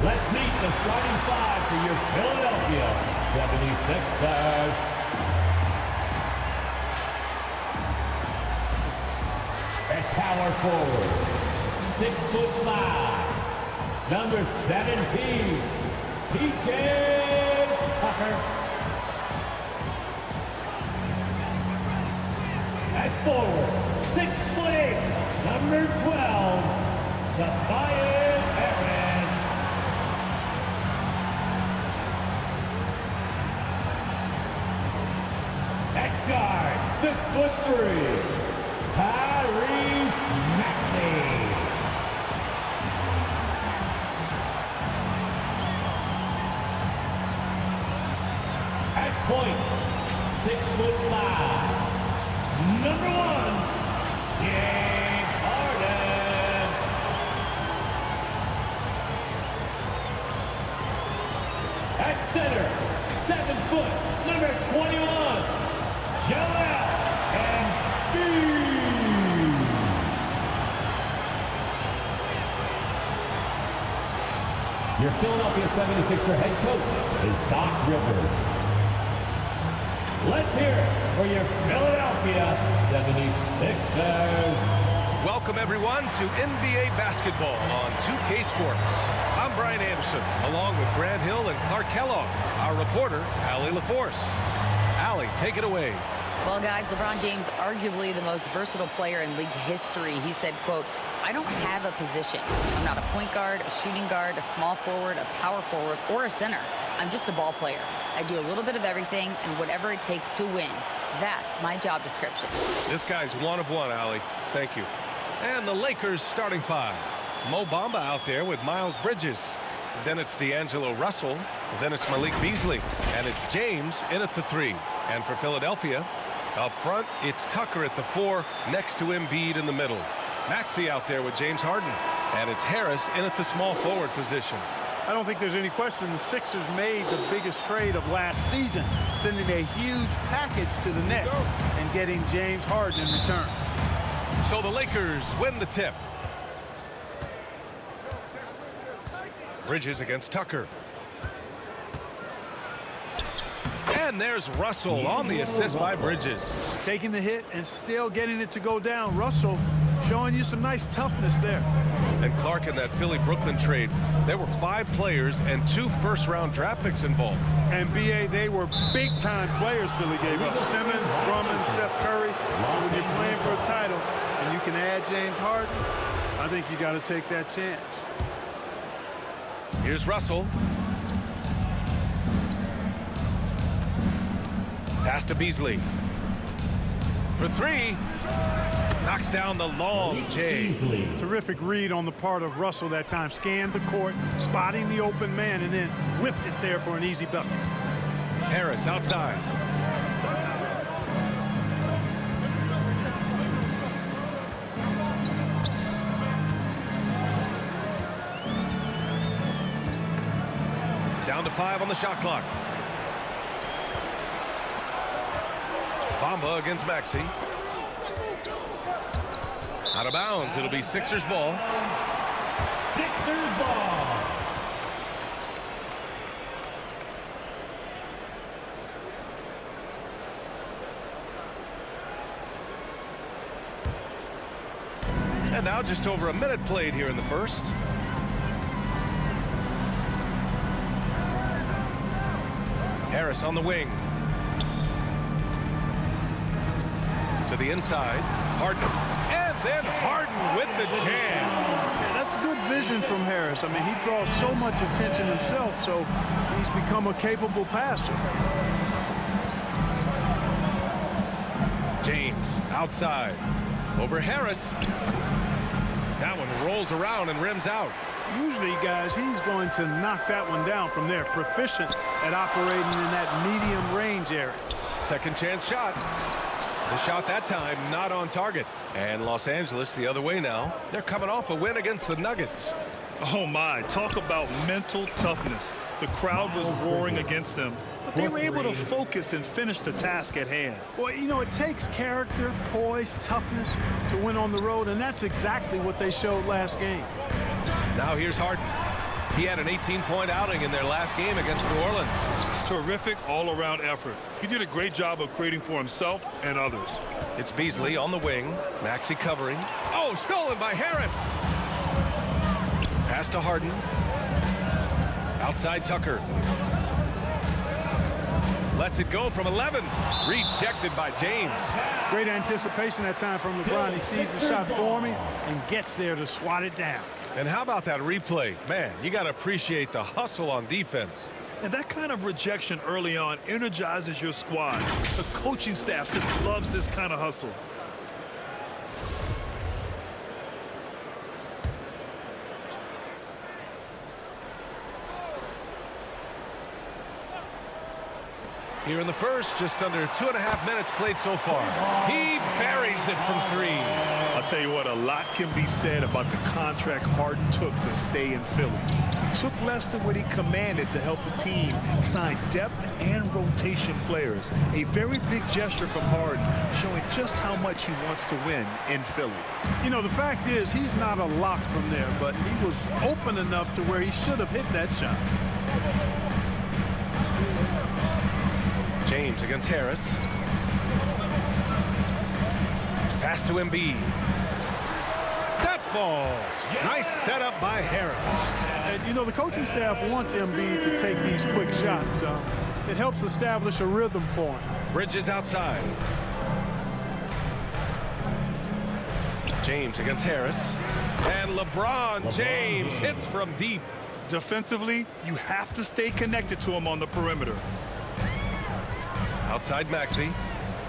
Let's meet the starting five for your Philadelphia 76ers. At power forward, 6'5", number 17, PJ Tucker. At forward, 6'8", number 12, Tobias Harris. At guard, 6'3", Tyrese Maxey. At point, 6'5", number 1, James Harden. At center, 7 foot, number 21, Joel Embiid. Your Philadelphia 76er head coach is Doc Rivers. Let's hear it for your Philadelphia 76ers. Welcome, everyone, to NBA basketball on 2K Sports. I'm Brian Anderson, along with Grant Hill and Clark Kellogg, our reporter, Allie LaForce. Allie, take it away. Well, guys, LeBron James, arguably the most versatile player in league history. He said, quote, "I don't have a position. I'm not a point guard, a shooting guard, a small forward, a power forward, or a center. I'm just a ball player. I do a little bit of everything and whatever it takes to win. That's my job description." This guy's one of one, Allie. Thank you. And the Lakers starting five. Mo Bamba out there with Miles Bridges. Then it's D'Angelo Russell. Then it's Malik Beasley. And it's James in at the 3. And for Philadelphia, up front, it's Tucker at the 4, next to Embiid in the middle. Maxey out there with James Harden. And it's Harris in at the small forward position. I don't think there's any question the Sixers made the biggest trade of last season, sending a huge package to the Nets and getting James Harden in return. So the Lakers win the tip. Bridges against Tucker. And there's Russell on the assist by Bridges. Taking the hit and still getting it to go down. Russell showing you some nice toughness there. And Clark in that Philly-Brooklyn trade, there were 5 players and 2 first-round draft picks involved. And B.A., they were big-time players Philly gave up. Simmons, Drummond, Seth Curry. When you're playing for a title and you can add James Harden, I think you got to take that chance. Here's Russell. Pass to Beasley. For 3. Knocks down the long J. Terrific read on the part of Russell that time. Scanned the court, spotting the open man, and then whipped it there for an easy bucket. Harris outside. Down to 5 on the shot clock. Bamba against Maxey. Out of bounds. It'll be Sixers ball. Sixers ball. And now just over a minute played here in the first. Harris on the wing. To the inside. Harden. And then Harden with the jam. Yeah, that's good vision from Harris. I mean, he draws so much attention himself, so he's become a capable passer. James outside. Over Harris. That one rolls around and rims out. Usually, guys, he's going to knock that one down from there. Proficient at operating in that medium range area. Second chance shot. The shot that time not on target. And Los Angeles the other way now. They're coming off a win against the Nuggets. Oh my, talk about mental toughness. The crowd was roaring against them, but they were able to focus and finish the task at hand. Well, you know, it takes character, poise, toughness to win on the road, and that's exactly what they showed last game. Now here's Harden. He had an 18-point outing in their last game against New Orleans. Terrific all-around effort. He did a great job of creating for himself and others. It's Beasley on the wing. Maxey covering. Oh, stolen by Harris. Pass to Harden. Outside Tucker. Lets it go from 11. Rejected by James. Great anticipation that time from LeBron. He sees the shot forming and gets there to swat it down. And how about that replay? Man, you got to appreciate the hustle on defense. And that kind of rejection early on energizes your squad. The coaching staff just loves this kind of hustle. Here in the first, just under 2.5 minutes played so far. He buries it from 3. I'll tell you what, a lot can be said about the contract Harden took to stay in Philly. He took less than what he commanded to help the team sign depth and rotation players. A very big gesture from Harden, showing just how much he wants to win in Philly. You know, the fact is he's not a lock from there, but he was open enough to where he should have hit that shot. James against Harris. Pass to Embiid. That falls. Nice setup by Harris. And, you know, the coaching staff wants Embiid to take these quick shots. It helps establish a rhythm for him. Bridges outside. James against Harris. And LeBron James hits from deep. Defensively, you have to stay connected to him on the perimeter. Outside Maxey.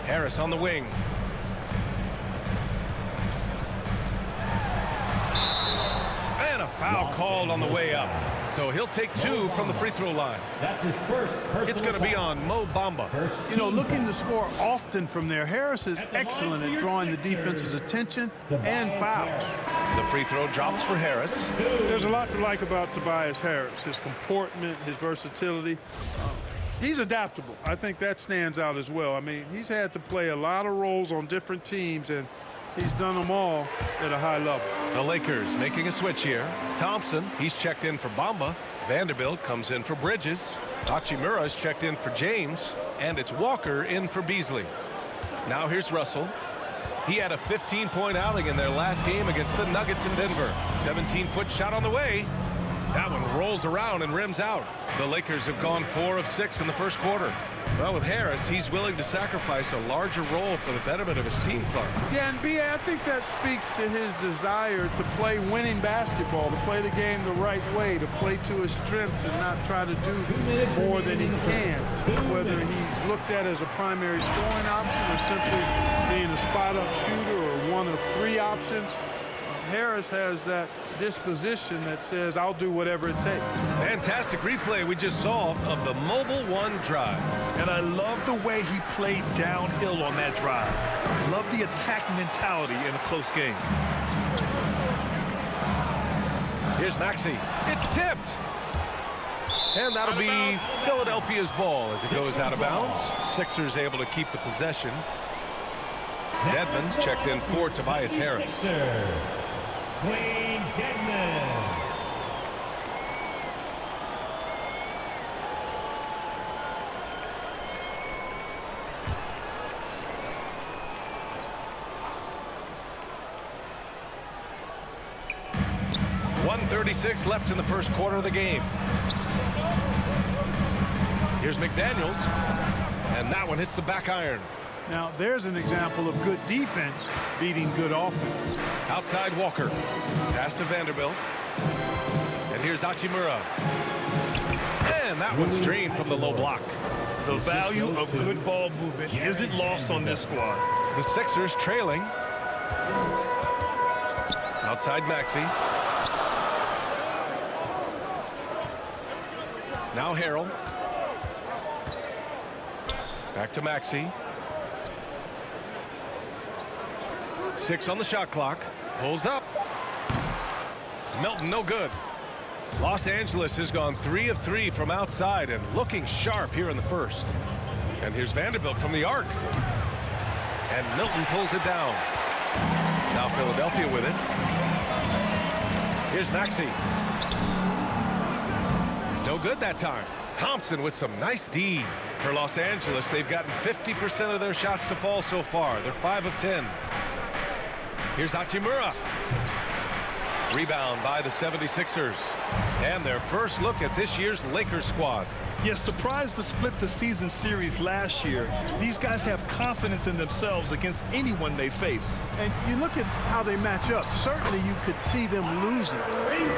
Harris on the wing. And a foul called on the way up. So he'll take 2 from the free throw line. That's his first personal It's going to be on Mo Bamba. You know, looking to score often from there. Harris is excellent at drawing the defense's attention and fouls. The free throw drops for Harris. There's a lot to like about Tobias Harris. His comportment, his versatility. He's adaptable. I think that stands out as well. I mean, he's had to play a lot of roles on different teams, and he's done them all at a high level. The Lakers making a switch here. Thompson, he's checked in for Bamba. Vanderbilt comes in for Bridges. Hachimura's checked in for James. And it's Walker in for Beasley. Now here's Russell. He had a 15-point outing in their last game against the Nuggets in Denver. 17-foot shot on the way. That one rolls around and rims out. The Lakers have gone 4 of 6 in the first quarter. Well, with Harris, he's willing to sacrifice a larger role for the betterment of his team, Clark. Yeah, and B.A., I think that speaks to his desire to play winning basketball, to play the game the right way, to play to his strengths and not try to do more than he can, whether he's looked at as a primary scoring option or simply being a spot-up shooter or one of 3 options. Harris has that disposition that says, I'll do whatever it takes. Fantastic replay we just saw of the Mobile One drive. And I love the way he played downhill on that drive. Love the attack mentality in a close game. Here's Maxey. It's tipped. And that'll be Philadelphia's ball as it goes out of bounds. Sixers able to keep the possession. Dedmon's checked in for Tobias Harris. Wayne Dedmon. .136 left in the first quarter of the game. Here's McDaniels. And that one hits the back iron. Now, there's an example of good defense beating good offense. Outside Walker. Pass to Vanderbilt. And here's Hachimura. And that one's drained from the low block. The value of good ball movement isn't lost on this squad. The Sixers trailing. Outside Maxey. Now Harrell. Back to Maxey. 6 on the shot clock. Pulls up. Milton, no good. Los Angeles has gone 3 of 3 from outside and looking sharp here in the first. And here's Vanderbilt from the arc. And Milton pulls it down. Now Philadelphia with it. Here's Maxey. No good that time. Thompson with some nice D. For Los Angeles, they've gotten 50% of their shots to fall so far. They're 5 of 10. Here's Hachimura. Rebound by the 76ers. And their first look at this year's Lakers squad. Yes, surprised to split the season series last year. These guys have confidence in themselves against anyone they face. And you look at how they match up. Certainly you could see them losing,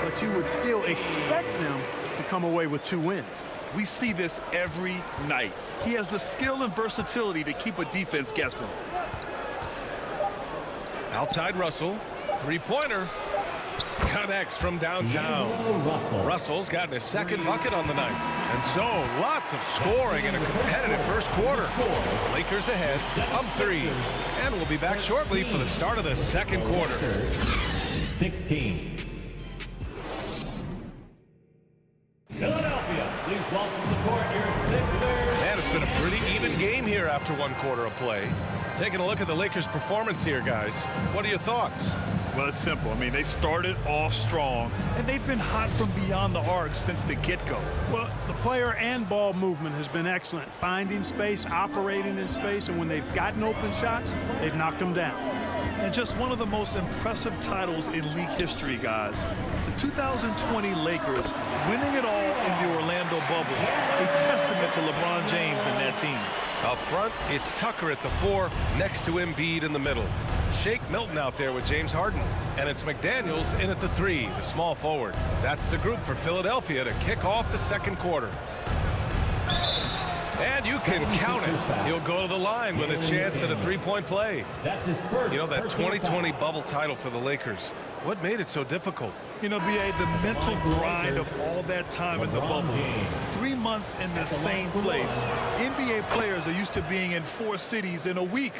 but you would still expect them to come away with 2 wins. We see this every night. He has the skill and versatility to keep a defense guessing. Outside Russell. Three-pointer. Connects from downtown. Russell's gotten his second bucket on the night. And so lots of scoring in a competitive first quarter. Lakers ahead, up 3. And we'll be back shortly for the start of the second quarter. 16. Philadelphia, please welcome to the court your Sixers. And it's been a pretty even game here after 1 quarter of play. Taking a look at the Lakers' performance here, guys. What are your thoughts? Well, it's simple. I mean, they started off strong, and they've been hot from beyond the arc since the get-go. Well, the player and ball movement has been excellent. Finding space, operating in space, and when they've gotten open shots, they've knocked them down. And just one of the most impressive titles in league history, guys. The 2020 Lakers winning it all in the Orlando bubble. A testament to LeBron James and that team. Up front, it's Tucker at the 4, next to Embiid in the middle. Shake Milton out there with James Harden. And it's McDaniels in at the 3, the small forward. That's the group for Philadelphia to kick off the second quarter. And you can count it. He'll go to the line with a chance at a 3-point play. That's his first. You know, that 2020 bubble title for the Lakers, what made it so difficult? You know, B.A., the mental grind of all that time in the bubble. 3 months in the same place. NBA players are used to being in 4 cities in a week.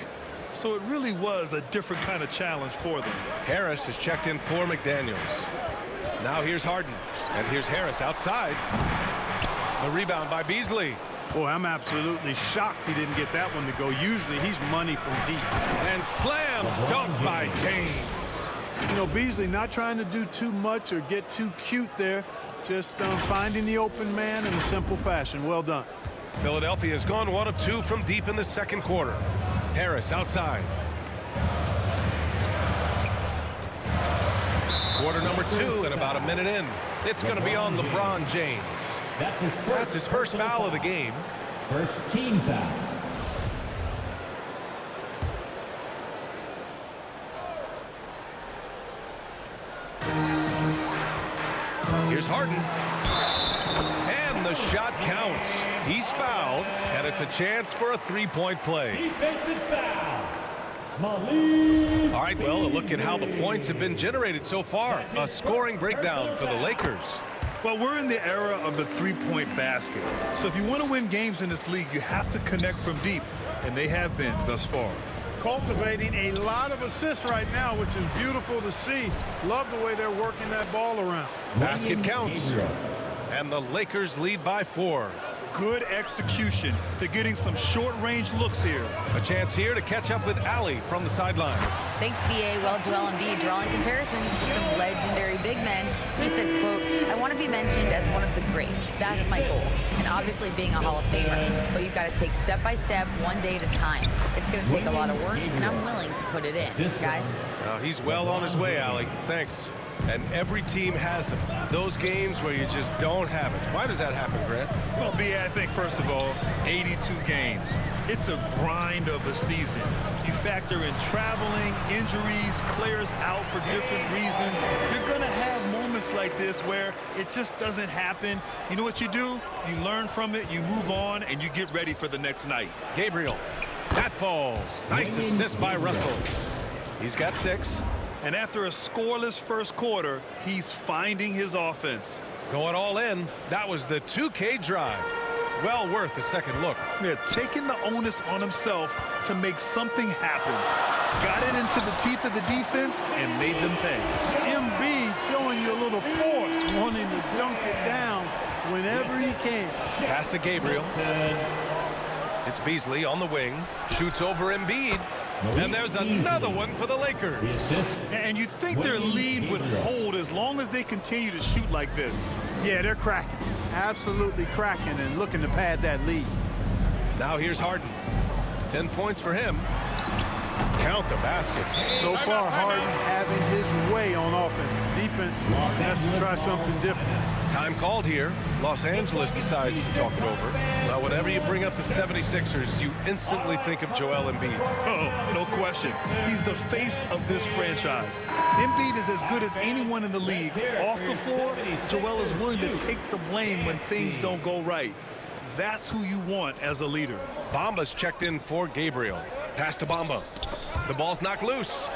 So it really was a different kind of challenge for them. Harris has checked in for McDaniels. Now here's Harden. And here's Harris outside. The rebound by Beasley. Boy, I'm absolutely shocked he didn't get that one to go. Usually he's money from deep. And slam dunk by James. You know, Beasley not trying to do too much or get too cute there. Just finding the open man in a simple fashion. Well done. Philadelphia has gone 1 of 2 from deep in the second quarter. Harris outside. Quarter number 2 and about a minute in. It's going to be on LeBron James. That's his first foul of the game. First team foul. Here's Harden. And the shot counts. He's fouled, and it's a chance for a 3-point play. Defensive foul. All right, well, a look at how the points have been generated so far. A scoring breakdown for the Lakers. Well, we're in the era of the 3-point basket. So if you want to win games in this league, you have to connect from deep, and they have been thus far. Cultivating a lot of assists right now, which is beautiful to see. Love the way they're working that ball around. Basket counts. And the Lakers lead by 4. Good execution. They're getting some short-range looks here. A chance here to catch up with Allie from the sideline. Thanks, B.A. Well, Joel Embiid drawing comparisons to some legendary big men. He said, quote, I want to be mentioned as one of the greats. That's my goal. And obviously being a Hall of Famer. But you've got to take step by step, one day at a time. It's going to take a lot of work, and I'm willing to put it in, guys. He's well on his way, Allie. Thanks. And every team has them. Those games where you just don't have it. Why does that happen, Grant? Well, B.A., I think, first of all, 82 games. It's a grind of a season. You factor in traveling, injuries, players out for different reasons. You're going to have moments like this where it just doesn't happen. You know what you do? You learn from it, you move on, and you get ready for the next night. Gabriel. That falls. Nice assist by Russell. He's got 6. And after a scoreless first quarter, he's finding his offense. Going all in. That was the 2K drive. Well worth a second look. Yeah, taking the onus on himself to make something happen. Got it into the teeth of the defense and made them pay. Embiid showing you a little force, wanting to dunk it down whenever he can. Pass to Gabriel. It's Beasley on the wing. Shoots over Embiid. And there's another one for the Lakers. And you think their lead would hold as long as they continue to shoot like this. Yeah, they're cracking. Absolutely cracking and looking to pad that lead. Now here's Harden. 10 points for him. Count the basket. So far, Harden having his way on offense. Defense has to try something different. Time called here. Los Angeles decides to talk it over. Well, whenever you bring up the 76ers, you instantly think of Joel Embiid. Oh, no question. He's the face of this franchise. Embiid is as good as anyone in the league. Off the floor, Joel is willing to take the blame when things don't go right. That's who you want as a leader. Bamba's checked in for Gabriel. Pass to Bamba. The ball's knocked loose,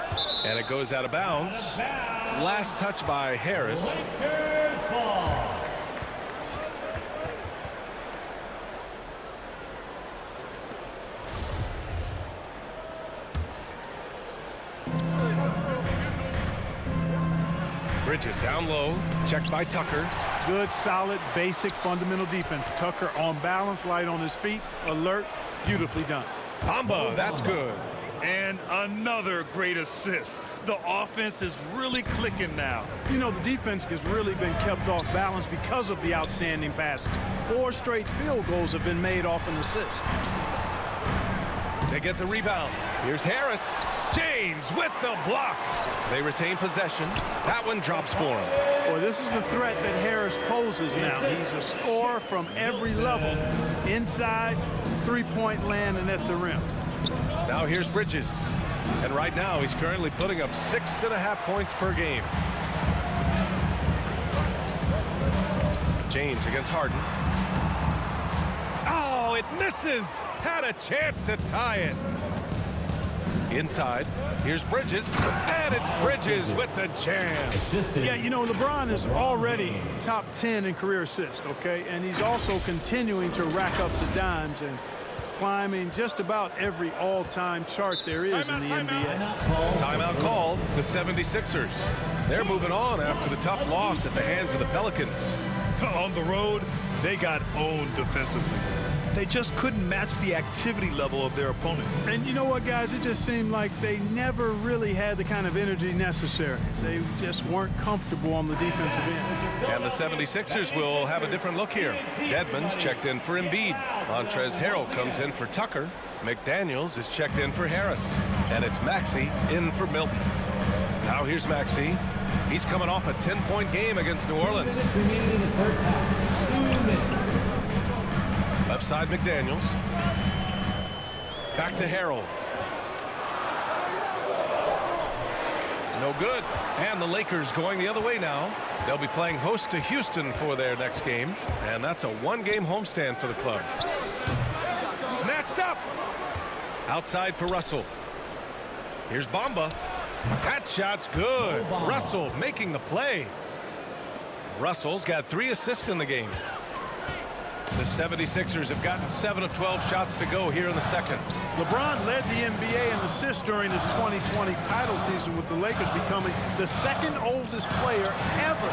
and it goes out of bounds. Last touch by Harris. Bridges down low, checked by Tucker. Good, solid, basic, fundamental defense. Tucker on balance, light on his feet, alert, beautifully done. Bamba, that's good. And another great assist. The offense is really clicking now. You know, the defense has really been kept off balance because of the outstanding passes. 4 straight field goals have been made off an assist. They get the rebound. Here's Harris. James with the block. They retain possession. That one drops for him. Well, this is the threat that Harris poses now. He's a scorer from every level. Inside, three-point land, and at the rim. Now here's Bridges. And right now he's currently putting up 6.5 points per game. James against Harden. Oh, it misses. Had a chance to tie it. Inside, here's Bridges, and it's Bridges with the jam. Yeah, you know, LeBron is already top 10 in career assists, okay? And he's also continuing to rack up the dimes and climbing just about every all-time chart there is in the NBA. Timeout called, the 76ers. They're moving on after the tough loss at the hands of the Pelicans. On the road, they got owned defensively. They just couldn't match the activity level of their opponent. And you know what, guys? It just seemed like they never really had the kind of energy necessary. They just weren't comfortable on the defensive end. And the 76ers will have a different look here. Dedmon's checked in for Embiid. Montrezl Harrell comes in for Tucker. McDaniels is checked in for Harris. And it's Maxey in for Milton. Now here's Maxey. He's coming off a 10-point game against New Orleans. Left side, McDaniels. Back to Harrell. No good. And the Lakers going the other way now. They'll be playing host to Houston for their next game. And that's a one-game homestand for the club. Snatched up. Outside for Russell. Here's Bamba. That shot's good. Russell making the play. Russell's got 3 assists in the game. The 76ers have gotten 7 of 12 shots to go here in the second. LeBron led the NBA in assists during his 2020 title season, with the Lakers becoming the second oldest player ever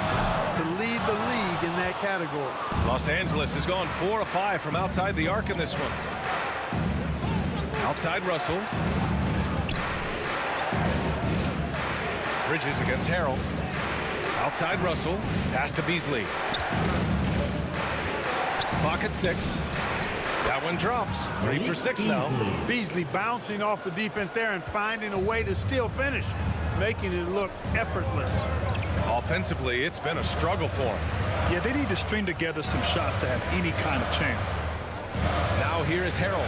to lead the league in that category. Los Angeles has gone 4 of 5 from outside the arc in this one. Outside Russell. Bridges against Harrell. Outside Russell. Pass to Beasley. Clock at 6. That one drops. 3 for 6 now. Beasley bouncing off the defense there and finding a way to still finish, making it look effortless. Offensively, it's been a struggle for him. Yeah, they need to string together some shots to have any kind of chance. Now here is Harrell.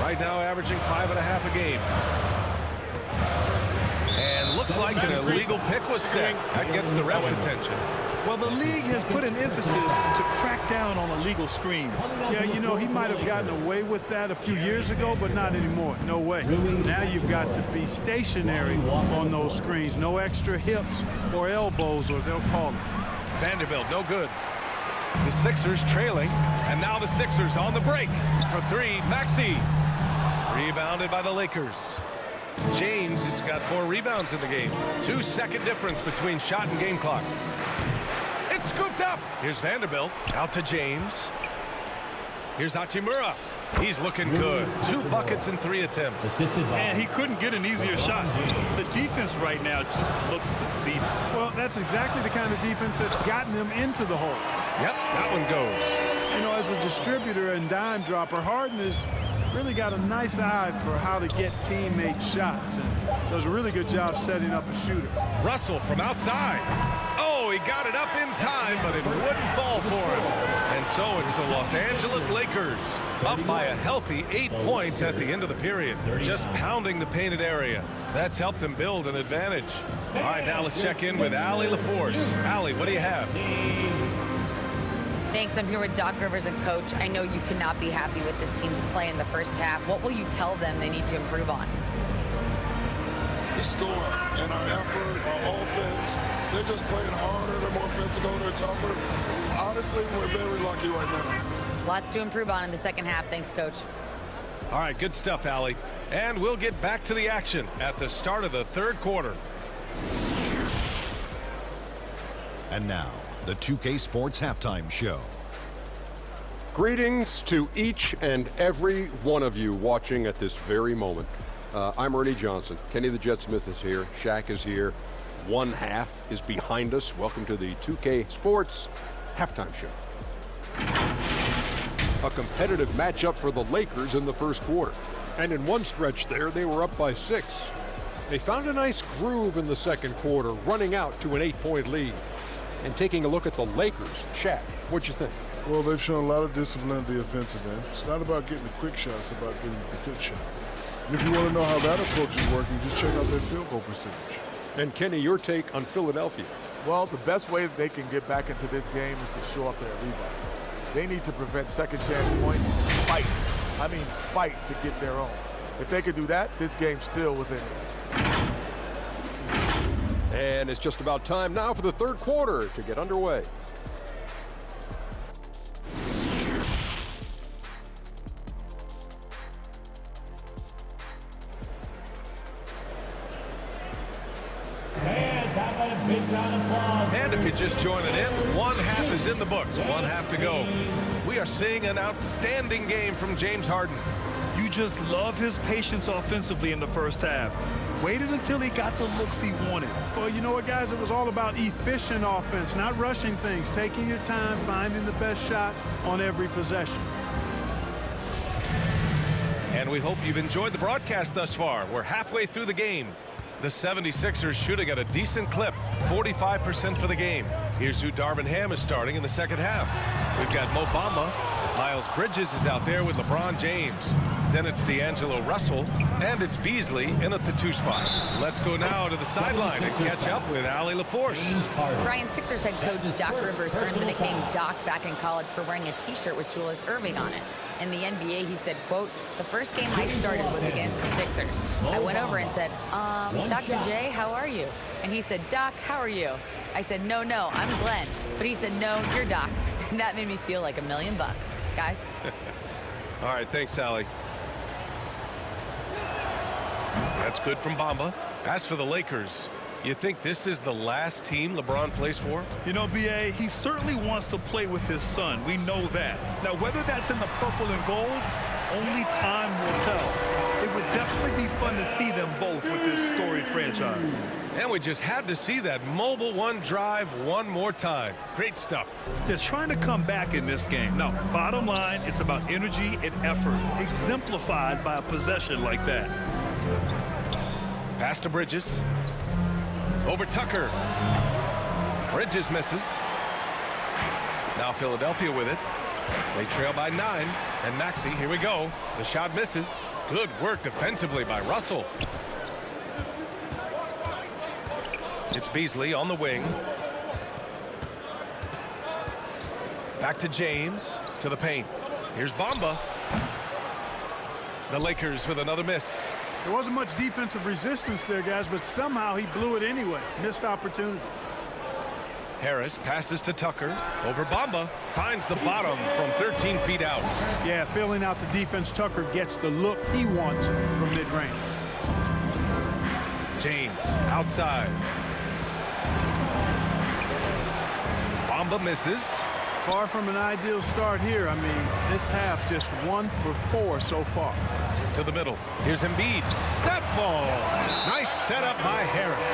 Right now averaging 5.5 a game. And looks like an illegal pick was set. That gets the ref's attention. Well, the league has put an emphasis to crack down on illegal screens. Yeah, you know, he might have gotten away with that a few years ago, but not anymore. No way. Now you've got to be stationary on those screens. No extra hips or elbows, or they'll call it. Vanderbilt, no good. The Sixers trailing, and now the Sixers on the break for 3. Maxey. Rebounded by the Lakers. James has got 4 rebounds in the game. 2-second difference between shot and game clock. It's scooped up. Here's Vanderbilt. Out to James. Here's Hachimura. He's looking good. 2 buckets in 3 attempts. Assisted by And he couldn't get an easier shot. The defense right now just looks defeated. Well, that's exactly the kind of defense that's gotten them into the hole. Yep, that one goes. You know, as a distributor and dime dropper, Harden has really got a nice eye for how to get teammate shots and does a really good job setting up a shooter. Russell from outside. Oh, he got it up in time, but it wouldn't fall for him. And so it's the Los Angeles Lakers up by a healthy 8 points at the end of the period. Just pounding the painted area. That's helped him build an advantage. All right, now let's check in with Allie LaForce. Allie, what do you have? Thanks. I'm here with Doc Rivers and Coach. I know you cannot be happy with this team's play in the first half. What will you tell them they need to improve on? The score and our effort, our offense, they're just playing harder, they're more physical, they're tougher. Honestly, we're very lucky right now. Lots to improve on in the second half. Thanks, Coach. All right, good stuff, Allie. And we'll get back to the action at the start of the third quarter. And now, the 2K Sports Halftime Show. Greetings to each and every one of you watching at this very moment. I'm Ernie Johnson. Kenny the Jet Smith is here. Shaq is here. One half is behind us. Welcome to the 2K Sports Halftime Show. A competitive matchup for the Lakers in the first quarter. And in one stretch there, they were up by 6. They found a nice groove in the second quarter, running out to an 8-point lead. And taking a look at the Lakers, Shaq, what'd you think? Well, they've shown a lot of discipline at the offensive end. It's not about getting the quick shots, it's about getting the good shot. And if you want to know how that approach is working, just check out their field goal percentage. And Kenny, your take on Philadelphia? Well, the best way that they can get back into this game is to show up their rebound. They need to prevent second chance points and fight. I mean, fight to get their own. If they could do that, this game's still within reach. And it's just about time now for the third quarter to get underway. And if you're just joining in, one half is in the books, one half to go. We are seeing an outstanding game from James Harden. You just love his patience offensively in the first half. Waited until he got the looks he wanted. Well, you know what, guys? It was all about efficient offense, not rushing things, taking your time, finding the best shot on every possession. And we hope you've enjoyed the broadcast thus far. We're halfway through the game. The 76ers shooting at a decent clip, 45% for the game. Here's who Darvin Ham is starting in the second half. We've got Mo Bamba. Miles Bridges is out there with LeBron James. Then it's D'Angelo Russell, and it's Beasley in at the 2 spot. Let's go now to the sideline and catch up with Allie LaForce. Brian, Sixers head coach Doc Rivers earned the nickname Doc back in college for wearing a T-shirt with Julius Erving on it. In the NBA, he said, quote, "The first game I started was against the Sixers. I went over and said, Dr. J, how are you?" And he said, "Doc, how are you?" I said, no, I'm Glenn." But he said, "No, you're Doc." And that made me feel like $1 million. Guys. All right, thanks, Allie. That's good from Bamba. As for the Lakers, you think this is the last team LeBron plays for? You know, B.A., he certainly wants to play with his son. We know that. Now, whether that's in the purple and gold, only time will tell. It would definitely be fun to see them both with this storied franchise. And we just had to see that mobile one drive one more time. Great stuff. They're trying to come back in this game. Now, bottom line, it's about energy and effort, exemplified by a possession like that. Pass to Bridges. Over Tucker. Bridges misses. Now Philadelphia with it. They trail by 9. And Maxey, here we go. The shot misses. Good work defensively by Russell. It's Beasley on the wing. Back to James. To the paint. Here's Bamba. The Lakers with another miss. There wasn't much defensive resistance there, guys, but somehow he blew it anyway. Missed opportunity. Harris passes to Tucker. Over Bamba. Finds the bottom from 13 feet out. Yeah, filling out the defense, Tucker gets the look he wants from mid-range. James outside. Bamba misses. Far from an ideal start here. I mean, this half just 1 for 4 so far. To the middle. Here's Embiid. That falls. Nice setup by Harris.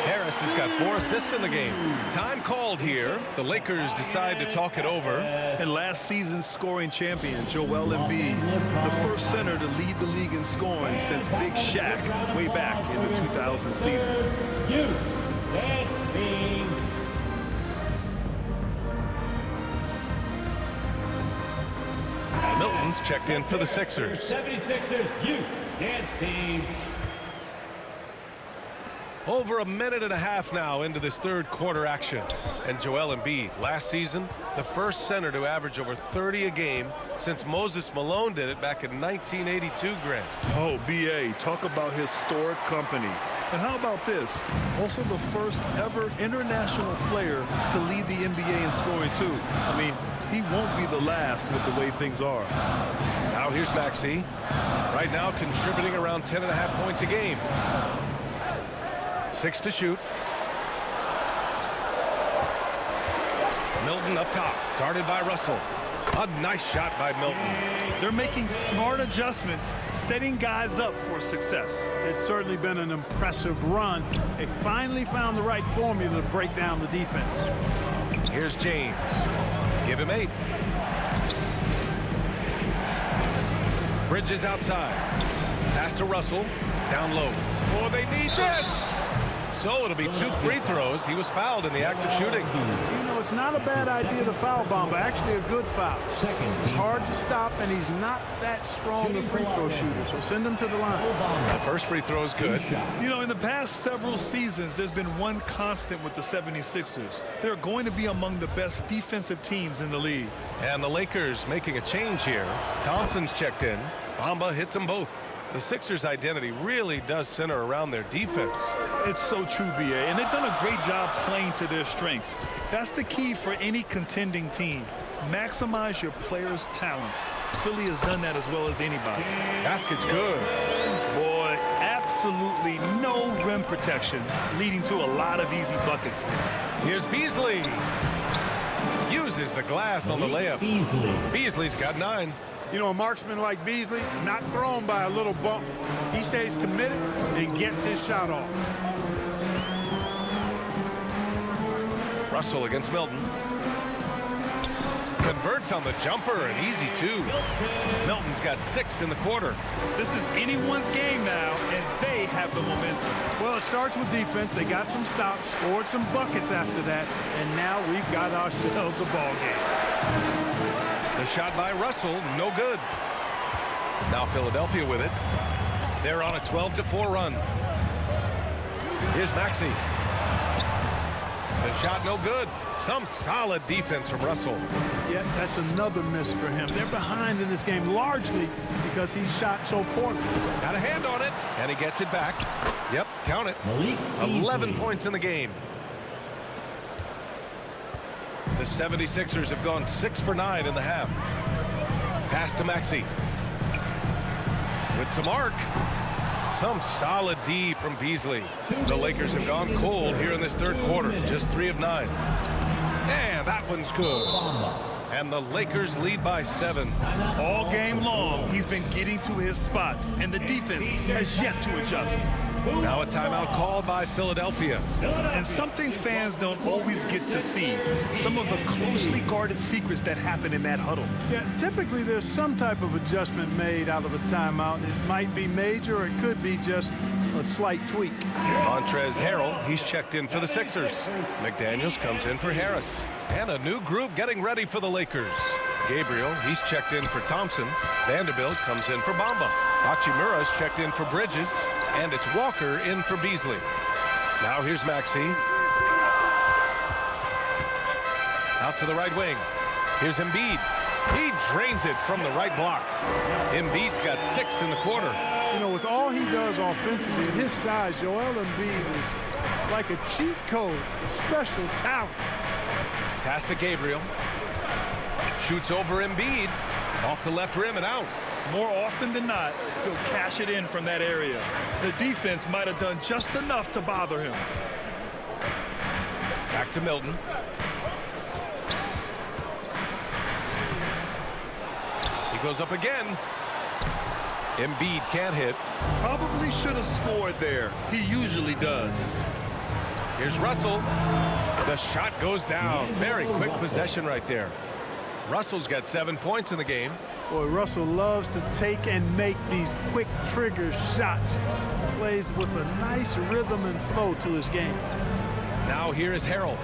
Harris has got 4 assists in the game. Time called here. The Lakers decide to talk it over. And last season's scoring champion, Joel Embiid, the first center to lead the league in scoring since Big Shaq way back in the 2000 season. And Milton's checked in for the Sixers. 76ers, you dance team. Over a minute and a half now into this third quarter action. And Joel Embiid, last season, the first center to average over 30 a game since Moses Malone did it back in 1982, Grant. Oh, B.A., talk about historic company. And how about this? Also the first ever international player to lead the NBA in scoring, too. I mean, he won't be the last with the way things are. Now here's Maxey. Right now contributing around 10.5 points a game. 6 to shoot. Milton up top, guarded by Russell. A nice shot by Milton. They're making smart adjustments, setting guys up for success. It's certainly been an impressive run. They finally found the right formula to break down the defense. Here's James. Give him 8. Bridges outside. Pass to Russell. Down low. Oh, they need this. So it'll be 2 free throws. He was fouled in the act of shooting. You know, it's not a bad idea to foul Bamba. Actually a good foul. It's hard to stop, and he's not that strong a free throw shooter, so send him to the line. The first free throw is good. You know, in the past several seasons, there's been one constant with the 76ers. They're going to be among the best defensive teams in the league. And the Lakers making a change here. Thompson's checked in. Bamba hits them both. The Sixers' identity really does center around their defense. It's so true, B.A., and they've done a great job playing to their strengths. That's the key for any contending team. Maximize your players' talents. Philly has done that as well as anybody. Basket's good. Boy, absolutely no rim protection, leading to a lot of easy buckets. Here's Beasley. Uses the glass on the layup. Beasley's got 9. You know, a marksman like Beasley, not thrown by a little bump. He stays committed and gets his shot off. Russell against Milton. Converts on the jumper, and easy 2. Milton's got 6 in the quarter. This is anyone's game now, and they have the momentum. Well, it starts with defense. They got some stops, scored some buckets after that, and now we've got ourselves a ball game. The shot by Russell, no good. Now Philadelphia with it. They're on a 12-4 run. Here's Maxey. The shot no good. Some solid defense from Russell. Yeah, that's another miss for him. They're behind in this game largely because he shot so poorly. Got a hand on it, and he gets it back. Yep, count it. 11 points in the game. The 76ers have gone 6 for 9 in the half. Pass to Maxey. With some arc. Some solid D from Beasley. The Lakers have gone cold here in this third quarter. Just 3 of 9. And that one's good. And the Lakers lead by 7. All game long, he's been getting to his spots, and the defense has yet to adjust. Now a timeout called by Philadelphia. And something fans don't always get to see, some of the closely guarded secrets that happen in that huddle. Yeah, typically there's some type of adjustment made out of a timeout. It might be major, or it could be just a slight tweak. Montrezl Harrell, he's checked in for the Sixers. McDaniels comes in for Harris. And a new group getting ready for the Lakers. Gabriel, he's checked in for Thompson. Vanderbilt comes in for Bamba. Hachimura's checked in for Bridges. And it's Walker in for Beasley. Now here's Maxey. Out to the right wing. Here's Embiid. He drains it from the right block. Embiid's got 6 in the quarter. You know, with all he does offensively at his size, Joel Embiid is like a cheat code, a special talent. Pass to Gabriel. Shoots over Embiid. Off the left rim and out. More often than not, he'll cash it in from that area. The defense might have done just enough to bother him. Back to Milton. goes up again. Embiid can't hit. Probably should have scored there. He usually does. Here's Russell. The shot goes down. Very quick possession right there. Russell's got 7 points in the game. Boy, Russell loves to take and make these quick trigger shots. Plays with a nice rhythm and flow to his game. Now here is Harrell.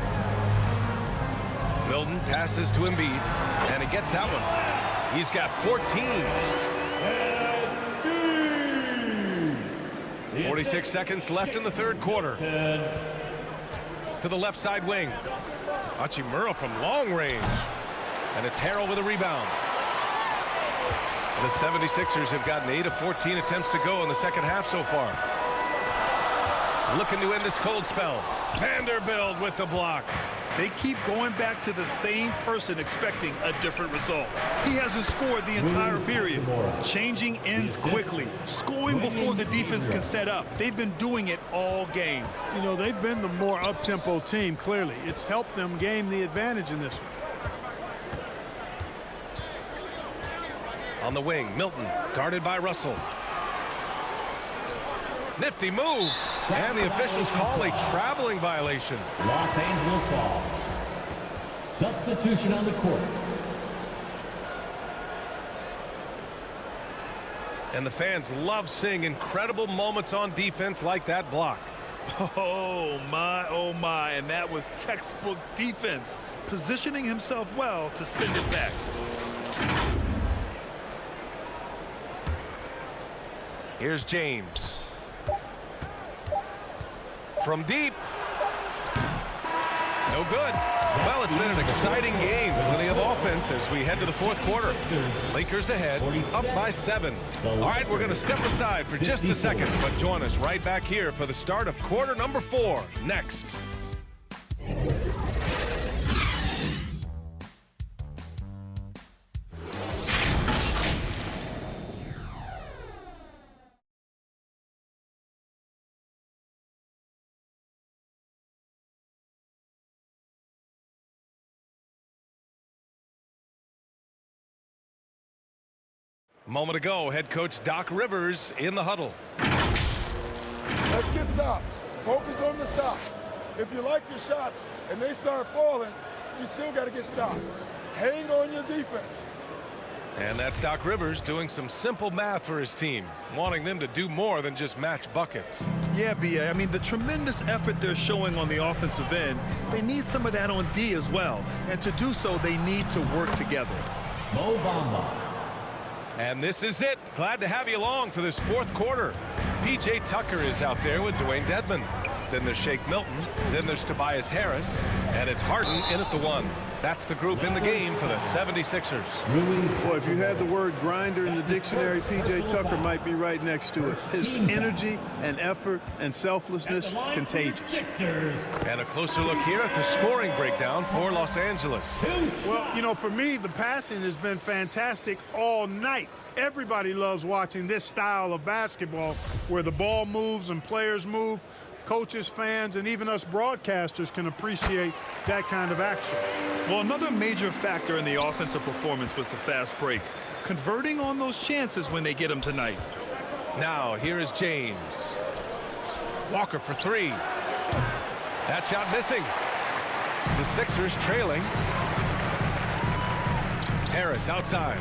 Milton passes to Embiid, and he gets that one. He's got 14. 46 seconds left in the third quarter. To the left side wing. Hachimura from long range. And it's Harrell with a rebound. The 76ers have gotten 8 of 14 attempts to go in the second half so far. Looking to end this cold spell. Vanderbilt with the block. They keep going back to the same person expecting a different result. He hasn't scored the entire period. Changing ends quickly. Scoring before the defense can set up. They've been doing it all game. You know, they've been the more up-tempo team, clearly. It's helped them gain the advantage in this one. On the wing, Milton, guarded by Russell. Nifty move. And the officials call a traveling violation. Los Angeles ball. Substitution on the court. And the fans love seeing incredible moments on defense like that block. Oh my, and that was textbook defense. Positioning himself well to send it back. Here's James. From deep. No good. Well, it's been an exciting game. Plenty of offense as we head to the fourth quarter. Lakers ahead, up by 7. All right, we're going to step aside for just a second, but join us right back here for the start of quarter number 4 next. A moment ago, head coach Doc Rivers in the huddle. Let's get stops. Focus on the stops. If you like your shots and they start falling, you still got to get stopped. Hang on your defense. And that's Doc Rivers doing some simple math for his team, wanting them to do more than just match buckets. Yeah, B.A. I mean, the tremendous effort they're showing on the offensive end, they need some of that on D as well. And to do so, they need to work together. Mo Bamba. And this is it. Glad to have you along for this fourth quarter. P.J. Tucker is out there with Dwayne Dedmon. Then there's Shake Milton. Then there's Tobias Harris. And it's Harden in at the 1. That's the group in the game for the 76ers. Boy, if you had the word grinder in the dictionary, P.J. Tucker might be right next to it. His energy and effort and selflessness, contagious. And a closer look here at the scoring breakdown for Los Angeles. Well, you know, for me, the passing has been fantastic all night. Everybody loves watching this style of basketball where the ball moves and players move. Coaches, fans, and even us broadcasters can appreciate that kind of action. Well, another major factor in the offensive performance was the fast break. Converting on those chances when they get them tonight. Now, here is James. Walker for 3. That shot missing. The Sixers trailing. Harris outside.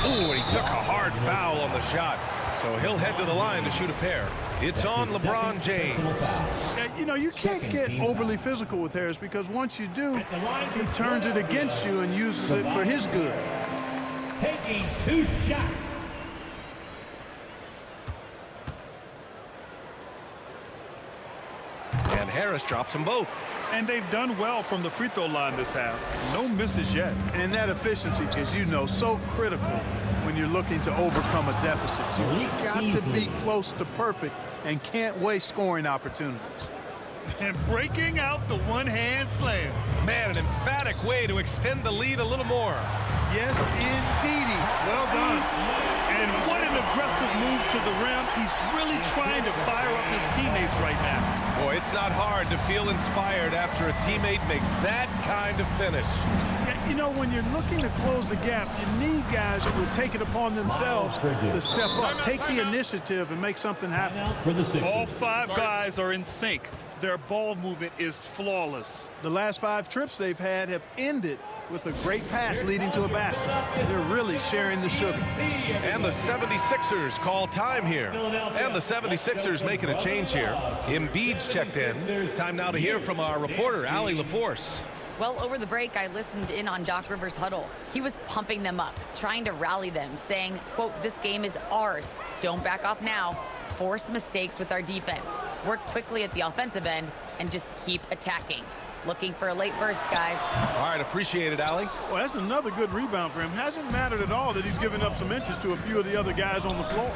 Ooh, and he took a hard foul on the shot. So he'll head to the line to shoot a pair. It's on LeBron James. You know, you can't get overly physical with Harris because once you do, he turns it against you and uses it for his good. Taking 2 shots. And Harris drops them both. And they've done well from the free throw line this half. No misses yet. And that efficiency, as you know, so critical when you're looking to overcome a deficit. You've got to be close to perfect and can't waste scoring opportunities. And breaking out the one-hand slam. Man, an emphatic way to extend the lead a little more. Yes, indeedy. Well done. And what an aggressive move to the rim. He's really trying to fire up his teammates right now. Boy, it's not hard to feel inspired after a teammate makes that kind of finish. You know, when you're looking to close the gap, you need guys who will take it upon themselves to step up, take the initiative, and make something happen. For the Sixers. All 5 guys are in sync. Their ball movement is flawless. The last 5 trips they've had have ended with a great pass leading to a basket. They're really sharing the sugar. And the 76ers call time here. And the 76ers making a change here. Embiid's checked in. Time now to hear from our reporter, Allie LaForce. Well, over the break, I listened in on Doc Rivers' huddle. He was pumping them up, trying to rally them, saying, quote, "This game is ours. Don't back off now. Force mistakes with our defense. Work quickly at the offensive end and just keep attacking." Looking for a late burst, guys. All right, appreciate it, Allie. Well, that's another good rebound for him. Hasn't mattered at all that he's given up some inches to a few of the other guys on the floor.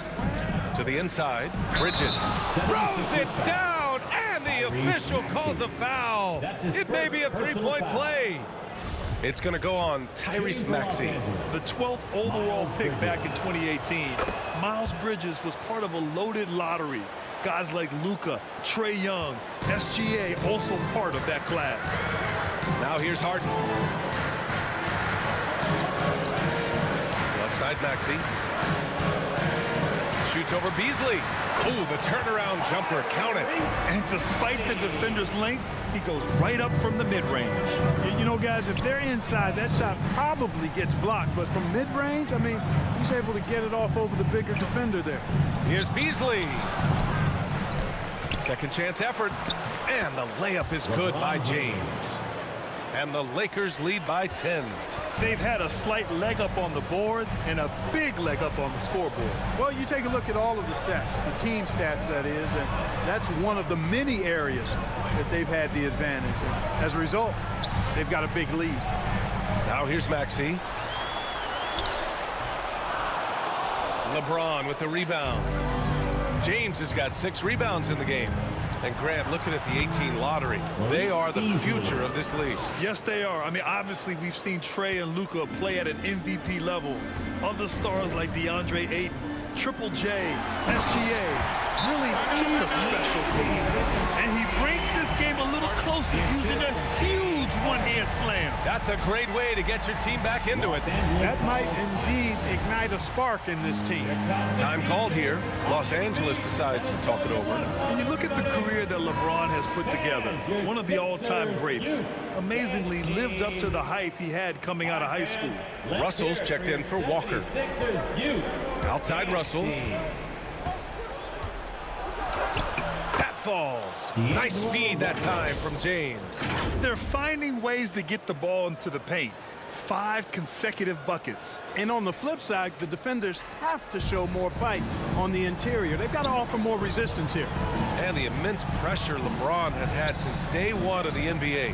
To the inside, Bridges throws it down, and the official calls a foul. It may be a 3-point play. It's going to go on Tyrese Maxey. The 12th overall pick back in 2018. Miles Bridges was part of a loaded lottery. Guys like Luka, Trae Young, SGA also part of that class. Now here's Harden. Left side Maxey. Shoots over Beasley. Oh, the turnaround jumper, count it. And despite the defender's length, he goes right up from the mid-range. You know, guys, if they're inside, that shot probably gets blocked. But from mid-range, I mean, he's able to get it off over the bigger defender there. Here's Beasley. Second chance effort. And the layup is good by James. And the Lakers lead by 10. They've had a slight leg up on the boards and a big leg up on the scoreboard. Well, you take a look at all of the stats, the team stats, that is, and that's one of the many areas that they've had the advantage. And as a result, they've got a big lead. Now here's Maxey. LeBron with the rebound. James has got 6 rebounds in the game. And Grant, looking at the 18 lottery, they are the future of this league. Yes, they are. I mean, obviously, we've seen Trae and Luka play at an MVP level. Other stars like DeAndre Ayton, Triple J, SGA, really just a special team. And he brings this game a little closer using a huge one-hand slam. That's a great way to get your team back into it. That might indeed ignite a spark in this team. Time called here. Los Angeles decides to talk it over. When you look at the career that LeBron has put together, one of the all-time greats, amazingly lived up to the hype he had coming out of high school. Russell's checked in for Walker. Outside Russell. That falls. Nice feed that time from James. They're finding ways to get the ball into the paint. 5 consecutive buckets. And on the flip side, the defenders have to show more fight on the interior. They've got to offer more resistance here. And the immense pressure LeBron has had since day 1 of the NBA.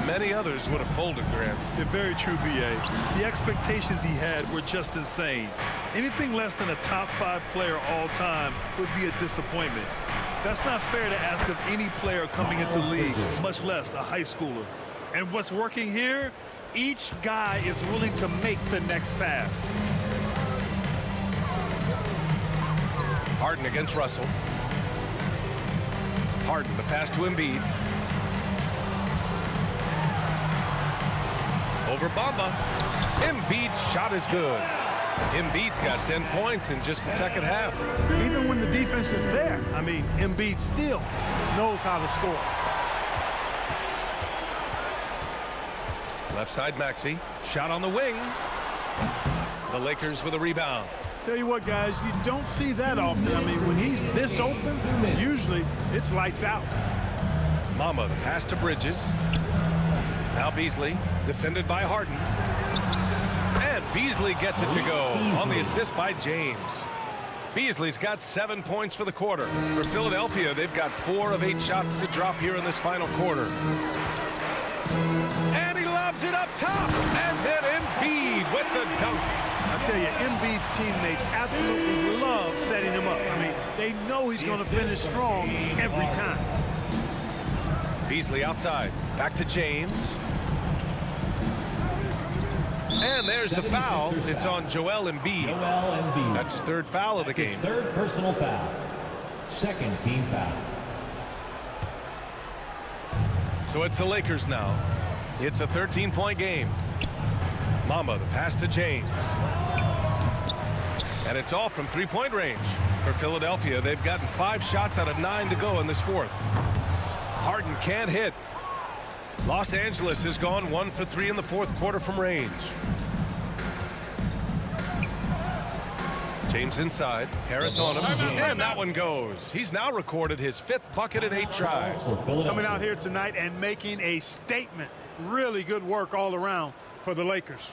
Many others would have folded, Grant. They're very true, B.A. The expectations he had were just insane. Anything less than a top 5 player all time would be a disappointment. That's not fair to ask of any player coming into league, much less a high schooler. And what's working here? Each guy is willing to make the next pass. Harden against Russell. Harden, the pass to Embiid. Over Bamba. Embiid's shot is good. Embiid's got 10 points in just the second half. Even when the defense is there, I mean, Embiid still knows how to score. Left side Maxey. Shot on the wing. The Lakers with a rebound. Tell you what, guys, you don't see that often. I mean, when he's this open, usually it's lights out. Mama, the pass to Bridges. Now Beasley, defended by Harden. And Beasley gets it to go on the assist by James. Beasley's got 7 points for the quarter. For Philadelphia, they've got 4 of 8 shots to drop here in this final quarter. And he lobs it up top. And then Embiid with the dunk. I tell you, Embiid's teammates absolutely love setting him up. I mean, they know he's going to finish strong every time. Beasley outside. Back to James. And there's the foul. It's on Joel Embiid. That's his 3rd foul of the game. 3rd personal foul. 2nd team foul. So it's the Lakers now. It's a 13-point game. Mamba, the pass to James. And it's all from three-point range. For Philadelphia, they've gotten 5 shots out of 9 to go in this fourth. Harden can't hit. Los Angeles has gone 1 for 3 in the fourth quarter from range. James inside. Harris on him. And that one goes. He's now recorded his 5th bucket in 8 tries. Coming out here tonight and making a statement. Really good work all around for the Lakers.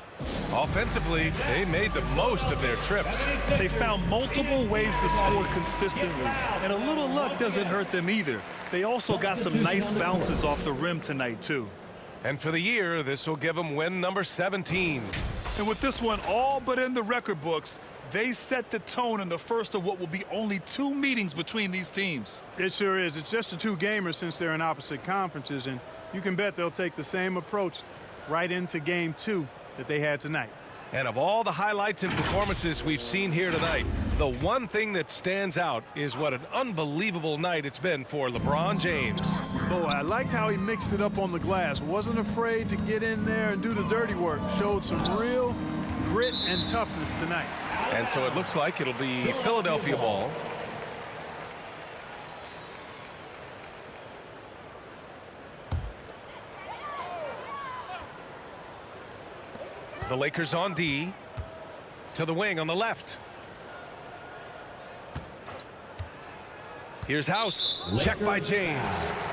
Offensively, they made the most of their trips. They found multiple ways to score consistently, and a little luck doesn't hurt them either. They also got some nice bounces off the rim tonight, too. And for the year, this will give them win number 17. And with this one all but in the record books, they set the tone in the first of what will be only 2 meetings between these teams. It sure is. It's just a 2-gamer since they're in opposite conferences, and you can bet they'll take the same approach right into game 2 that they had tonight. And of all the highlights and performances we've seen here tonight, the one thing that stands out is what an unbelievable night it's been for LeBron James. Boy, I liked how he mixed it up on the glass. Wasn't afraid to get in there and do the dirty work. Showed some real grit and toughness tonight. And so it looks like it'll be Philadelphia ball. The Lakers on D. To the wing on the left. Here's House. Check by James.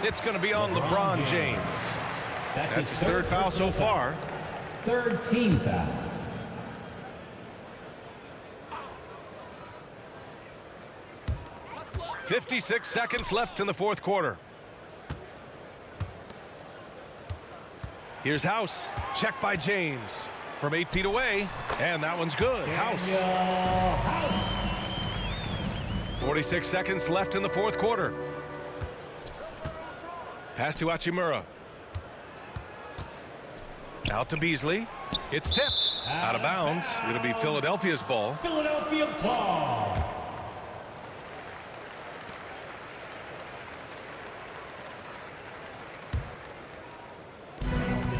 It's going to be on LeBron James. That's his 3rd foul so far. 3rd team foul. .56 seconds left in the fourth quarter. Here's House. Check by James. From 8 feet away, and that one's good. House. 46 seconds left in the fourth quarter. Pass to Hachimura. Out to Beasley. It's tipped. Out of bounds. It'll be Philadelphia's ball. Philadelphia ball.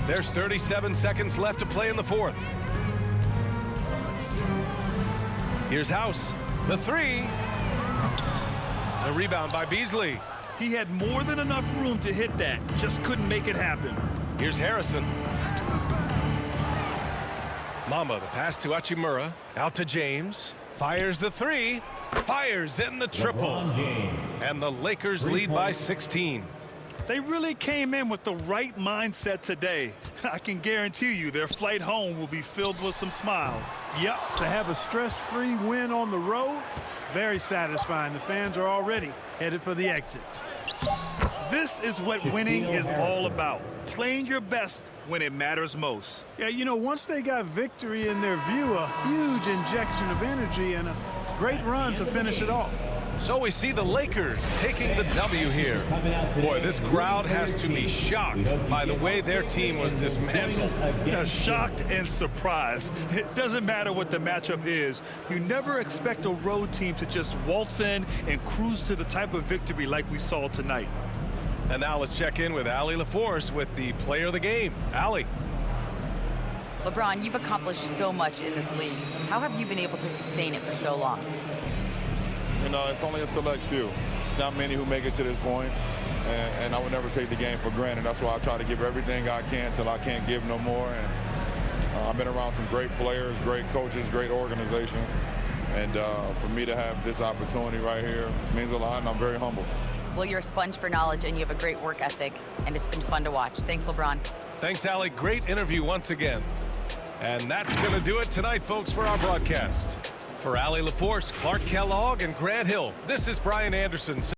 There's 37 seconds left to play in the fourth. Here's House. The 3. The rebound by Beasley. He had more than enough room to hit that. Just couldn't make it happen. Here's Harrison. Mamba, the pass to Hachimura. Out to James. Fires the 3. Fires in the triple. And the Lakers lead by 16. They really came in with the right mindset today. I can guarantee you their flight home will be filled with some smiles. Yep, to have a stress-free win on the road, very satisfying. The fans are already headed for the exit. This is what winning is all about. Playing your best when it matters most. Yeah, you know, once they got victory in their view, a huge injection of energy and a great run to finish it off. So we see the Lakers taking the W here. Boy, this crowd has to be shocked by the way their team was dismantled. Yeah, shocked and surprised. It doesn't matter what the matchup is. You never expect a road team to just waltz in and cruise to the type of victory like we saw tonight. And now let's check in with Allie LaForce with the player of the game. Allie. LeBron, you've accomplished so much in this league. How have you been able to sustain it for so long? You know, it's only a select few. It's not many who make it to this point, and I would never take the game for granted. That's why I try to give everything I can till I can't give no more. And I've been around some great players, great coaches, great organizations, and for me to have this opportunity right here means a lot, and I'm very humble. Well, you're a sponge for knowledge, and you have a great work ethic, and it's been fun to watch. Thanks, LeBron. Thanks, Allie. Great interview once again. And that's going to do it tonight, folks, for our broadcast. For Allie LaForce, Clark Kellogg, and Grant Hill, this is Brian Anderson.